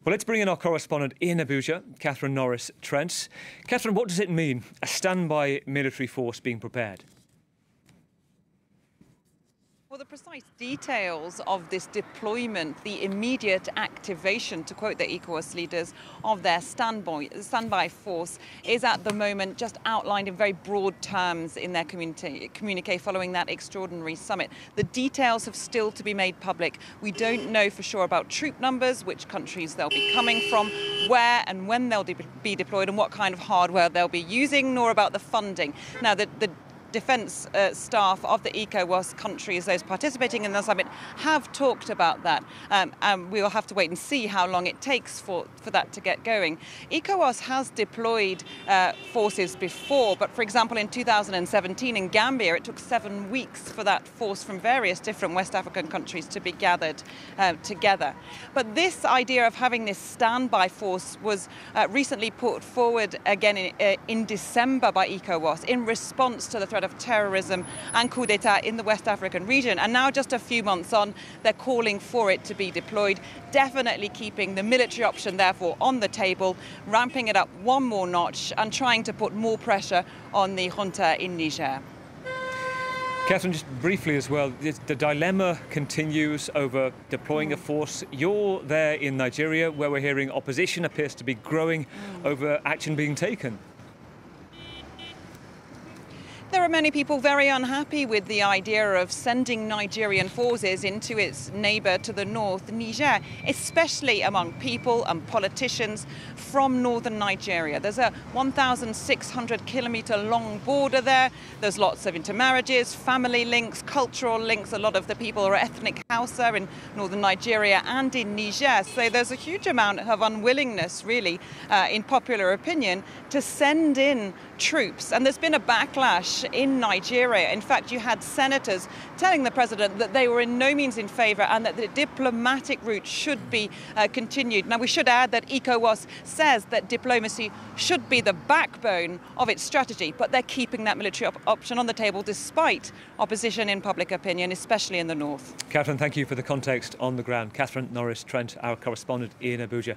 Well, let's bring in our correspondent in Abuja, Catherine Norris-Trent. Catherine, what does it mean, a standby military force being prepared? Well, the precise details of this deployment, the immediate activation, to quote the Ecowas leaders, of their standby force is at the moment just outlined in very broad terms in their communique following that extraordinary summit. The details have still to be made public. We don't know for sure about troop numbers, which countries they'll be coming from, where and when they'll be deployed and what kind of hardware they'll be using, nor about the funding. Now, the defence staff of the Ecowas countries, those participating in the summit, have talked about that. And we will have to wait and see how long it takes for that to get going. Ecowas has deployed forces before, but for example in 2017 in Gambia it took 7 weeks for that force from various different West African countries to be gathered together. But this idea of having this standby force was recently put forward again in December by Ecowas in response to the threat of terrorism and coup d'etat in the West African region. And now, just a few months on, they're calling for it to be deployed, definitely keeping the military option, therefore, on the table, ramping it up one more notch and trying to put more pressure on the junta in Niger. Catherine, just briefly as well, the dilemma continues over deploying a force. You're there in Nigeria, where we're hearing opposition appears to be growing over action being taken. There are many people very unhappy with the idea of sending Nigerian forces into its neighbour to the north, Niger, especially among people and politicians from northern Nigeria. There's a 1,600-kilometre long border there. There's lots of intermarriages, family links, cultural links. A lot of the people are ethnic Hausa in northern Nigeria and in Niger. So there's a huge amount of unwillingness, really, in popular opinion, to send in troops. And there's been a backlash in Nigeria. In fact, you had senators telling the president that they were in no means in favour and that the diplomatic route should be continued. Now, we should add that ECOWAS says that diplomacy should be the backbone of its strategy, but they're keeping that military option on the table despite opposition in public opinion, especially in the north. Catherine, thank you for the context on the ground. Catherine Norris-Trent, our correspondent in Abuja.